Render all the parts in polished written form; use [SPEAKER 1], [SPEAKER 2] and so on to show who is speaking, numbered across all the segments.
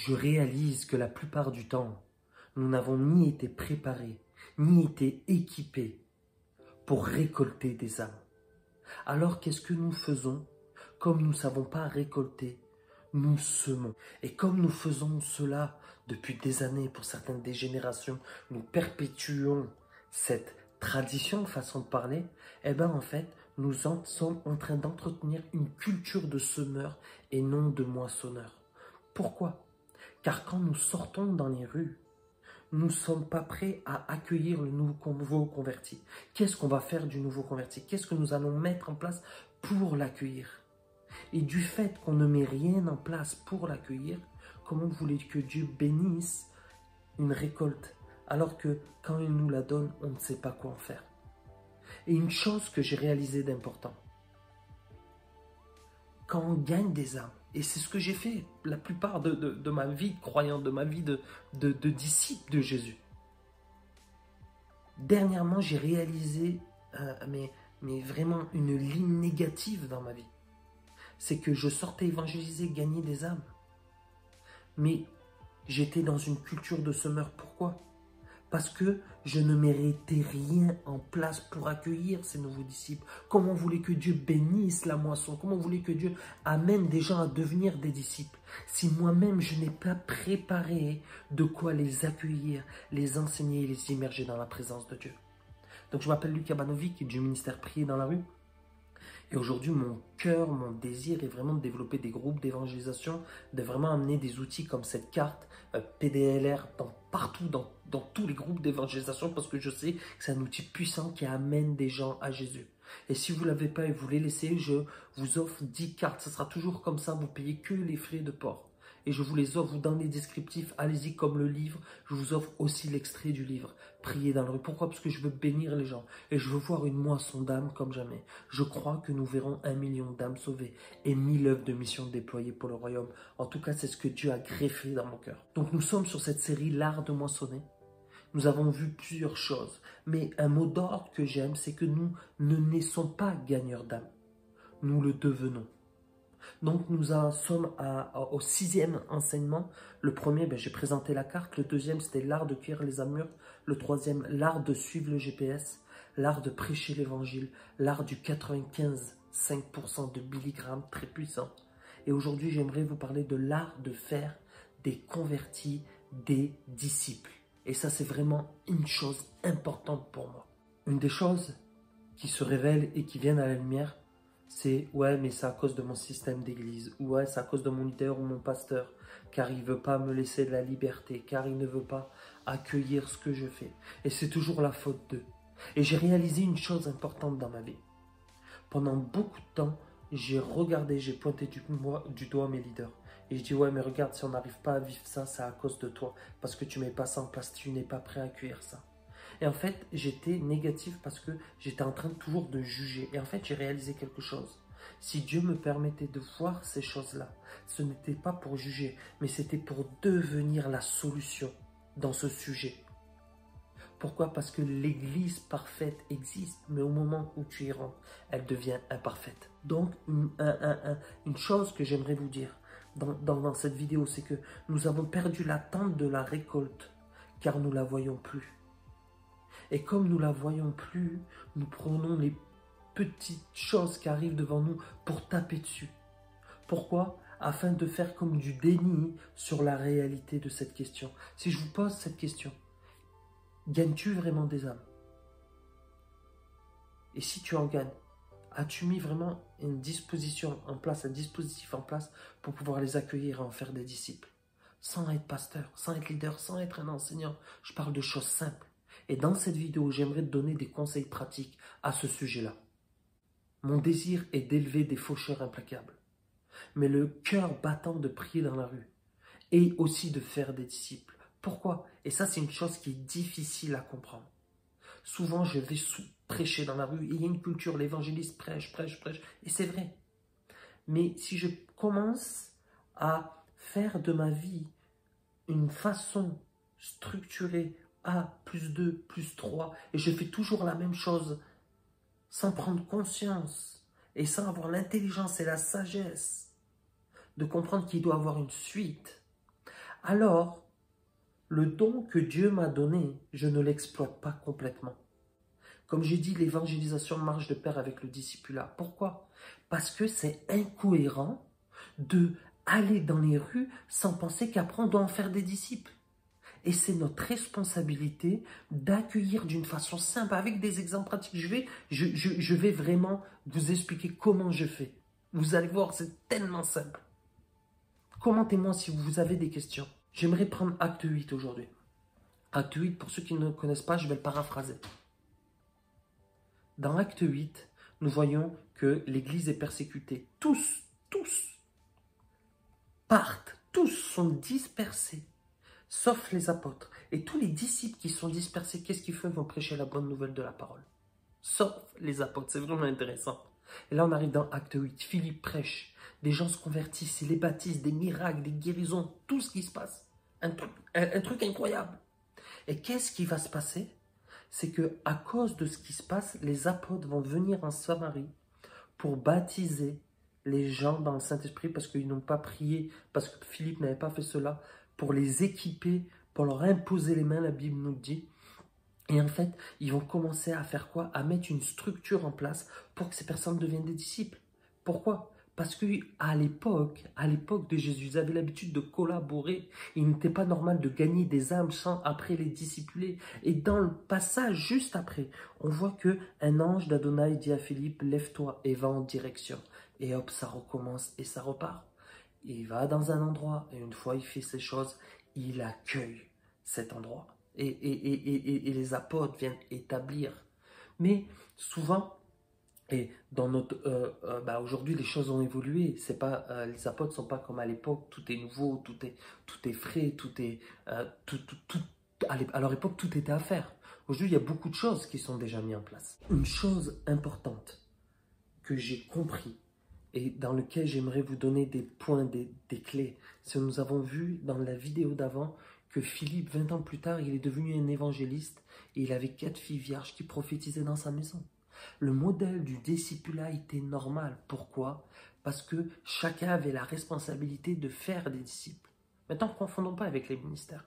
[SPEAKER 1] je réalise que la plupart du temps, nous n'avons ni été préparés, ni été équipés pour récolter des âmes. Alors qu'est-ce que nous faisons? Comme nous ne savons pas récolter, nous semons. Et comme nous faisons cela depuis des années, pour certaines des générations, nous perpétuons cette tradition, façon de parler, eh bien en fait, nous sommes en train d'entretenir une culture de semeur et non de moissonneur. Pourquoi? Car quand nous sortons dans les rues, nous ne sommes pas prêts à accueillir le nouveau converti. Qu'est-ce qu'on va faire du nouveau converti? Qu'est-ce que nous allons mettre en place pour l'accueillir? Et du fait qu'on ne met rien en place pour l'accueillir, comment vous voulez que Dieu bénisse une récolte alors que quand il nous la donne, on ne sait pas quoi en faire? Et une chose que j'ai réalisée d'important, quand on gagne des âmes, et c'est ce que j'ai fait la plupart de ma vie de croyant, de ma vie de disciple de Jésus. Dernièrement, j'ai réalisé mais vraiment une ligne négative dans ma vie. C'est que je sortais évangéliser, gagner des âmes. Mais j'étais dans une culture de semeur. Pourquoi? Parce que je ne méritais rien en place pour accueillir ces nouveaux disciples. Comment voulez que Dieu bénisse la moisson? Comment voulez que Dieu amène des gens à devenir des disciples si moi-même je n'ai pas préparé de quoi les accueillir, les enseigner et les immerger dans la présence de Dieu? Donc je m'appelle Luc Abanovic du ministère Prier dans la rue. Et aujourd'hui, mon cœur, mon désir est vraiment de développer des groupes d'évangélisation, de vraiment amener des outils comme cette carte PDLR partout, dans tous les groupes d'évangélisation, parce que je sais que c'est un outil puissant qui amène des gens à Jésus. Et si vous ne l'avez pas et vous voulez laisser, je vous offre 10 cartes. Ce sera toujours comme ça, vous payez que les frais de port. Et je vous les offre dans les descriptifs, allez-y comme le livre. Je vous offre aussi l'extrait du livre. Priez dans la rue. Pourquoi? Parce que je veux bénir les gens. Et je veux voir une moisson d'âmes comme jamais. Je crois que nous verrons 1 million d'âmes sauvées et 1000 œuvres de mission déployées pour le royaume. En tout cas, c'est ce que Dieu a greffé dans mon cœur. Donc nous sommes sur cette série L'art de moissonner. Nous avons vu plusieurs choses. Mais un mot d'ordre que j'aime, c'est que nous ne naissons pas gagneurs d'âmes. Nous le devenons. Donc nous en sommes au 6e enseignement. Le premier, j'ai présenté la carte. Le deuxième, c'était l'art de cueillir les âmes mûres. Le troisième, l'art de suivre le GPS. L'art de prêcher l'évangile. L'art du 95,5% de Billy Graham, très puissant. Et aujourd'hui, j'aimerais vous parler de l'art de faire des convertis, des disciples. Et ça, c'est vraiment une chose importante pour moi. Une des choses qui se révèlent et qui viennent à la lumière, c'est « ouais, mais c'est à cause de mon système d'église » ou « ouais, c'est à cause de mon leader ou mon pasteur, car il ne veut pas me laisser de la liberté, car il ne veut pas accueillir ce que je fais. » Et c'est toujours la faute d'eux. Et j'ai réalisé une chose importante dans ma vie. Pendant beaucoup de temps, j'ai regardé, j'ai pointé du doigt mes leaders. Et je dis « ouais, mais regarde, si on n'arrive pas à vivre ça, c'est à cause de toi, parce que tu ne mets pas ça en place, tu n'es pas prêt à accueillir ça. » Et en fait, j'étais négatif parce que j'étais en train toujours de juger. Et en fait, j'ai réalisé quelque chose. Si Dieu me permettait de voir ces choses-là, ce n'était pas pour juger, mais c'était pour devenir la solution dans ce sujet. Pourquoi? Parce que l'église parfaite existe, mais au moment où tu y rentres, elle devient imparfaite. Donc, une chose que j'aimerais vous dire dans cette vidéo, c'est que nous avons perdu l'attente de la récolte, car nous ne la voyons plus. Et comme nous ne la voyons plus, nous prenons les petites choses qui arrivent devant nous pour taper dessus. Pourquoi? Afin de faire comme du déni sur la réalité de cette question. Si je vous pose cette question, gagnes-tu vraiment des âmes? Et si tu en gagnes, as-tu mis vraiment une disposition en place, un dispositif en place pour pouvoir les accueillir et en faire des disciples? Sans être pasteur, sans être leader, sans être un enseignant. Je parle de choses simples. Et dans cette vidéo, j'aimerais te donner des conseils pratiques à ce sujet-là. Mon désir est d'élever des faucheurs implacables. Mais le cœur battant de prier dans la rue et aussi de faire des disciples. Pourquoi? Et ça, c'est une chose qui est difficile à comprendre. Souvent, je vais prêcher dans la rue et il y a une culture, l'évangéliste prêche. Et c'est vrai. Mais si je commence à faire de ma vie une façon structurée, A, plus 2, plus 3, et je fais toujours la même chose, sans prendre conscience, et sans avoir l'intelligence et la sagesse de comprendre qu'il doit avoir une suite, alors le don que Dieu m'a donné, je ne l'exploite pas complètement. Comme j'ai dit, l'évangélisation marche de pair avec le discipulat. Pourquoi? Parce que c'est incohérent de aller dans les rues sans penser qu'après on doit en faire des disciples. Et c'est notre responsabilité d'accueillir d'une façon simple, avec des exemples pratiques. Je vais vraiment vous expliquer comment je fais. Vous allez voir, c'est tellement simple. Commentez-moi si vous avez des questions. J'aimerais prendre acte 8 aujourd'hui. Acte 8, pour ceux qui ne connaissent pas, je vais le paraphraser. Dans acte 8, nous voyons que l'Église est persécutée. Tous partent, tous sont dispersés, sauf les apôtres. Et tous les disciples qui sont dispersés, qu'est-ce qu'ils font? Ils vont prêcher la bonne nouvelle de la parole. Sauf les apôtres, c'est vraiment intéressant. Et là, on arrive dans acte 8. Philippe prêche, des gens se convertissent, il les baptise, des miracles, des guérisons, tout ce qui se passe. Un truc incroyable. Et qu'est-ce qui va se passer? C'est que à cause de ce qui se passe, les apôtres vont venir en Samarie pour baptiser les gens dans le Saint-Esprit parce qu'ils n'ont pas prié, parce que Philippe n'avait pas fait cela, pour les équiper, pour leur imposer les mains, la Bible nous dit. Et en fait, ils vont commencer à faire quoi? À mettre une structure en place pour que ces personnes deviennent des disciples. Pourquoi? Parce qu'à l'époque de Jésus, ils avaient l'habitude de collaborer. Il n'était pas normal de gagner des âmes sans après les discipuler. Et dans le passage juste après, on voit qu'un ange d'Adonai dit à Philippe, lève-toi et va en direction. Et hop, ça recommence et ça repart. Il va dans un endroit et une fois il fait ces choses, il accueille cet endroit. Et les apôtres viennent établir. Mais souvent, et dans notre aujourd'hui les choses ont évolué. C'est pas les apôtres sont pas comme à l'époque. Tout est nouveau, tout est frais, tout est à leur époque tout était à faire. Aujourd'hui il y a beaucoup de choses qui sont déjà mises en place. Une chose importante que j'ai compris et dans lequel j'aimerais vous donner des points, des clés. C'est que nous avons vu dans la vidéo d'avant que Philippe, 20 ans plus tard, il est devenu un évangéliste et il avait 4 filles vierges qui prophétisaient dans sa maison. Le modèle du discipulat était normal. Pourquoi? Parce que chacun avait la responsabilité de faire des disciples. Maintenant, ne confondons pas avec les ministères.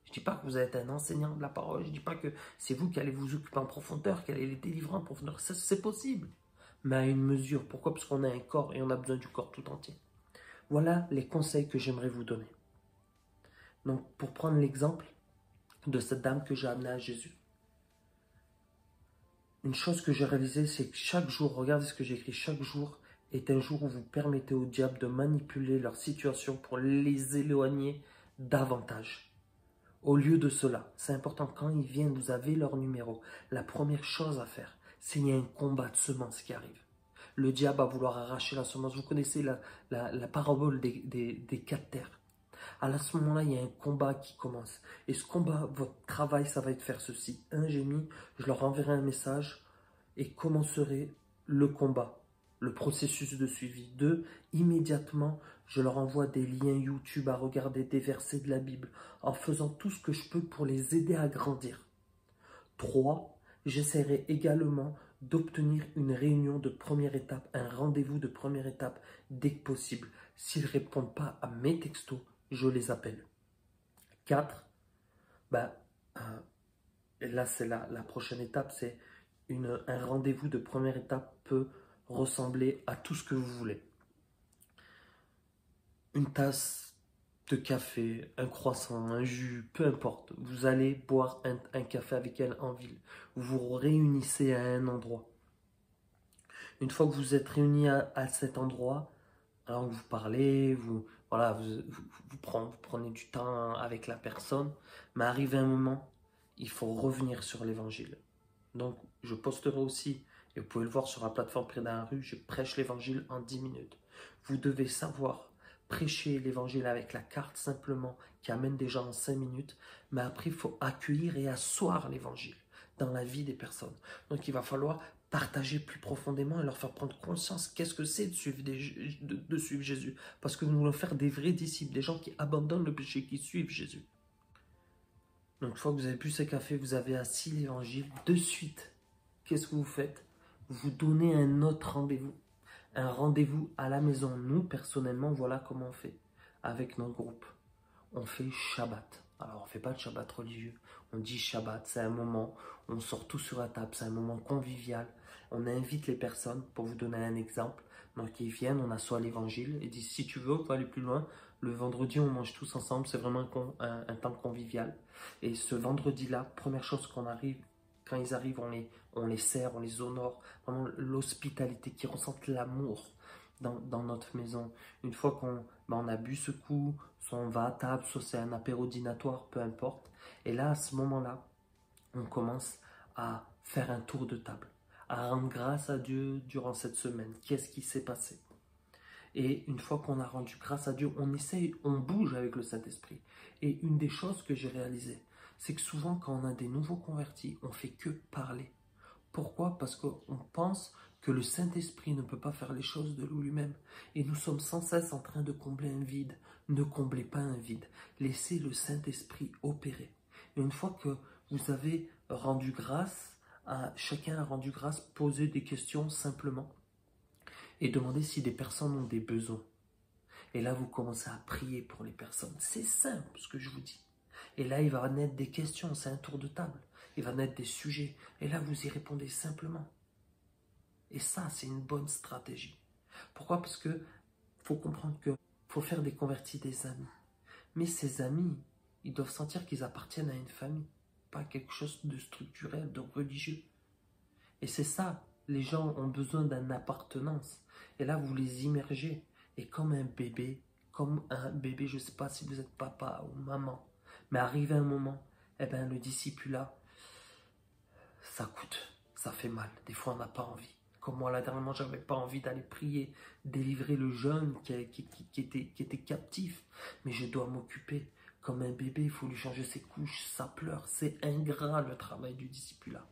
[SPEAKER 1] Je ne dis pas que vous êtes un enseignant de la parole, je ne dis pas que c'est vous qui allez vous occuper en profondeur, qui allez les délivrer en profondeur. C'est possible, mais à une mesure. Pourquoi? Parce qu'on a un corps et on a besoin du corps tout entier. Voilà les conseils que j'aimerais vous donner. Donc, pour prendre l'exemple de cette dame que j'ai amenée à Jésus. Une chose que j'ai réalisée, c'est que chaque jour, regardez ce que j'ai écrit, chaque jour est un jour où vous permettez au diable de manipuler leur situation pour les éloigner davantage. Au lieu de cela, c'est important, quand ils viennent, vous avez leur numéro. La première chose à faire, c'est qu'il y a un combat de semences qui arrive. Le diable va vouloir arracher la semence. Vous connaissez la parabole des 4 terres. À ce moment-là, il y a un combat qui commence. Et ce combat, votre travail, ça va être faire ceci. J'ai mis, je leur enverrai un message et commencerai le combat, le processus de suivi. 2, immédiatement, je leur envoie des liens YouTube à regarder, des versets de la Bible, en faisant tout ce que je peux pour les aider à grandir. 3, j'essaierai également d'obtenir une réunion de première étape, un rendez-vous de première étape dès que possible. S'ils ne répondent pas à mes textos, je les appelle. 4, là c'est la prochaine étape, c'est un rendez-vous de première étape peut ressembler à tout ce que vous voulez. Une tasse de café, un croissant, un jus, peu importe. Vous allez boire un café avec elle en ville. Vous vous réunissez à un endroit. Une fois que vous êtes réunis à cet endroit, alors que vous parlez, vous prenez du temps avec la personne, mais arrivé un moment, il faut revenir sur l'évangile. Donc, je posterai aussi, et vous pouvez le voir sur la plateforme Près dans la rue, je prêche l'évangile en 10 minutes. Vous devez savoir prêcher l'évangile avec la carte simplement, qui amène des gens en 5 minutes, mais après, il faut accueillir et asseoir l'évangile dans la vie des personnes. Donc, il va falloir partager plus profondément et leur faire prendre conscience qu'est-ce que c'est de suivre Jésus. Parce que nous voulons faire des vrais disciples, des gens qui abandonnent le péché, qui suivent Jésus. Donc, une fois que vous avez bu ce café, vous avez assis l'évangile, de suite, qu'est-ce que vous faites? Vous donnez un autre rendez-vous. Un rendez-vous à la maison. Nous, personnellement, voilà comment on fait avec nos groupes. on fait Shabbat. Alors, on ne fait pas de Shabbat religieux. On dit Shabbat, c'est un moment où on sort tous sur la table, c'est un moment convivial. On invite les personnes, pour vous donner un exemple. Donc, ils viennent, on assoit l'évangile et disent, si tu veux, on va aller plus loin. Le vendredi, on mange tous ensemble, c'est vraiment un temps convivial. Et ce vendredi-là, première chose qu'on arrive, quand ils arrivent, on les sert, on les honore. Vraiment l'hospitalité, qui ressentent l'amour dans notre maison. Une fois on a bu ce coup, soit on va à table, soit c'est un apéro dînatoire, peu importe. Et là, à ce moment-là, on commence à faire un tour de table, à rendre grâce à Dieu durant cette semaine. Qu'est-ce qui s'est passé? Et une fois qu'on a rendu grâce à Dieu, on essaye, on bouge avec le Saint-Esprit. Et une des choses que j'ai réalisées, c'est que souvent quand on a des nouveaux convertis, on fait que parler. Pourquoi? Parce qu'on pense que le Saint-Esprit ne peut pas faire les choses de lui-même. Et nous sommes sans cesse en train de combler un vide. Ne comblez pas un vide. Laissez le Saint-Esprit opérer. Et une fois que vous avez rendu grâce, chacun a rendu grâce, posez des questions simplement et demandez si des personnes ont des besoins. Et là, vous commencez à prier pour les personnes. C'est simple ce que je vous dis. Et là, il va naître des questions, c'est un tour de table. Il va naître des sujets. Et là, vous y répondez simplement. Et ça, c'est une bonne stratégie. Pourquoi? Parce que faut comprendre que faut faire des convertis des amis. Mais ces amis, ils doivent sentir qu'ils appartiennent à une famille, pas à quelque chose de structurel, de religieux. Et c'est ça, les gens ont besoin d'une appartenance. Et là, vous les immergez. Et comme un bébé, je ne sais pas si vous êtes papa ou maman, mais arrivé un moment, eh ben, le discipulat, ça coûte, ça fait mal. Des fois, on n'a pas envie. Comme moi, là, dernièrement, j'avais pas envie d'aller prier, délivrer le jeune qui était captif. Mais je dois m'occuper. Comme un bébé, il faut lui changer ses couches, ça pleure. C'est ingrat, le travail du discipulat.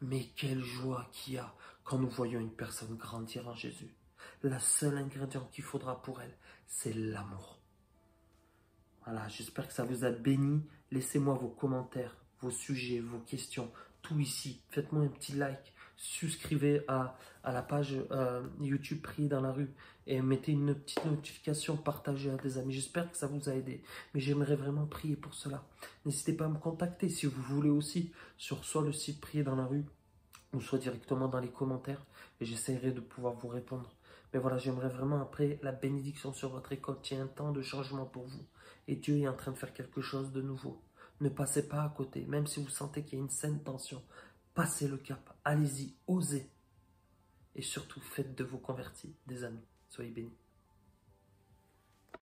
[SPEAKER 1] Mais quelle joie qu'il y a quand nous voyons une personne grandir en Jésus. La seule ingrédient qu'il faudra pour elle, c'est l'amour. Voilà, j'espère que ça vous a béni. Laissez-moi vos commentaires, vos sujets, vos questions, tout ici. Faites-moi un petit like, souscrivez à la page YouTube Prier dans la rue et mettez une petite notification, partagez à des amis. J'espère que ça vous a aidé, mais j'aimerais vraiment prier pour cela. N'hésitez pas à me contacter si vous voulez aussi sur soit le site Prier dans la rue ou soit directement dans les commentaires et j'essaierai de pouvoir vous répondre. Mais voilà, j'aimerais vraiment après la bénédiction sur votre école. Il y a un temps de changement pour vous et Dieu est en train de faire quelque chose de nouveau. Ne passez pas à côté, même si vous sentez qu'il y a une saine tension. Passez le cap, allez-y, osez. Et surtout, faites de vos convertis des amis. Soyez bénis.